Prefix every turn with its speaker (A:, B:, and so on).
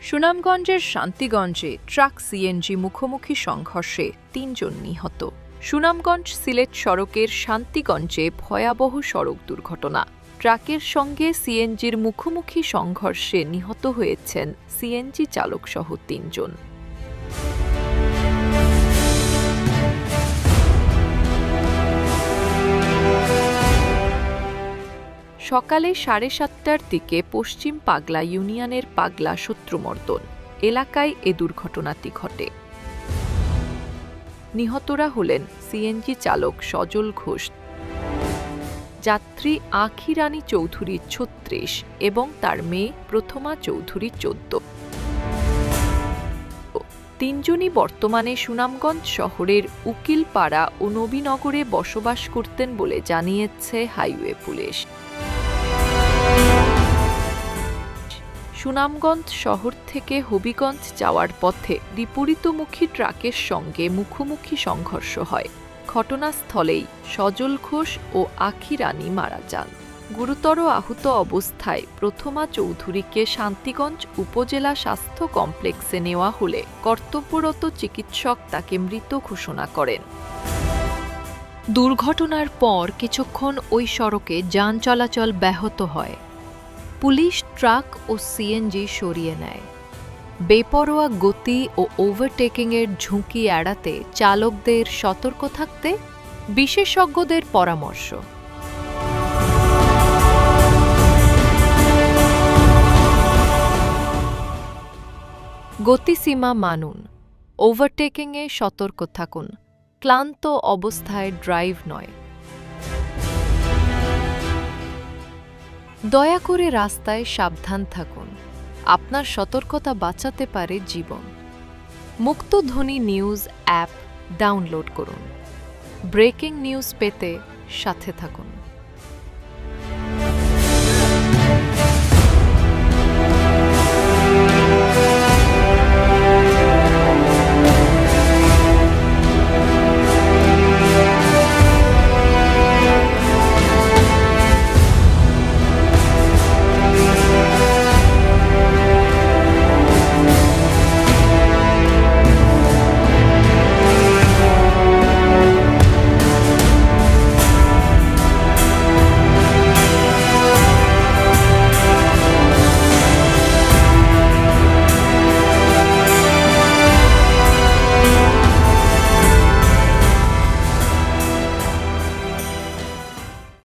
A: সুনামগঞ্জের শান্তিগঞ্জে truck CNG মুখোমুখি সংঘর্ষে ৩ জন নিহত। সুনামগঞ্জ সিলেট সড়কের শান্তিগঞ্জে ভয়াবহ সড়ক দুর্ঘটনা। ট্রাকের সঙ্গে সিএনজির মুখোমুখি সংঘর্ষে নিহত হয়েছেন সিএনজি চালকসহ ৩ জন। সকালে 7:30টার দিকে পশ্চিম পাগলা ইউনিয়নের পাগলা শত্রুমর্দন এলাকায় এ দুর্ঘটনাটি ঘটে। নিহতরা হলেন সিএনজি চালক সজল ঘোষ, যাত্রী আঁখি রানী চৌধুরী ৩৬ এবং তার মেয়ে প্রথমা চৌধুরী ১৪। ৩ জনই বর্তমানে সুনামগঞ্জ শহরের উকিলপাড়া ও নবীনগরে বসবাস করতেন বলে জানিয়েছে হাইওয়ে পুলিশ। সুনামগঞ্জ শহর থেকে হবিগঞ্জ যাওয়ার পথে বিপরীতমুখী ট্রাকের সঙ্গে মুখোমুখি সংঘর্ষ হয়। ঘটনাস্থলেই সজল ঘোষ ও আঁখি রানী মারা যান। গুরুতর আহত অবস্থায় প্রথমা চৌধুরীকে শান্তিগঞ্জ উপজেলা স্বাস্থ্য কমপ্লেক্সে নেওয়া হলে কর্তব্যরত চিকিৎসক তাকে মৃত ঘোষণা করেন। দুর্ঘটনার পর কিছুক্ষণ ওই সড়কে যান চলাচল ব্যাহত হয়। পুলিশ ট্রাক ও সিএনজি সরিয়ে নেয়। বেপরোয়া গতি ও ওভারটেকিংয়ের ঝুঁকি এড়াতে চালকদের সতর্ক থাকতে বিশেষজ্ঞদের পরামর্শ। গতিসীমা মানুন, ওভারটেকিংয়ে সতর্ক থাকুন, ক্লান্ত অবস্থায় ড্রাইভ নয়। দয়া করে রাস্তায় সাবধান থাকুন, আপনার সতর্কতা বাঁচাতে পারে জীবন। মুক্তধ্বনি নিউজ অ্যাপ ডাউনলোড করুন। ব্রেকিং নিউজ পেতে সাথে থাকুন।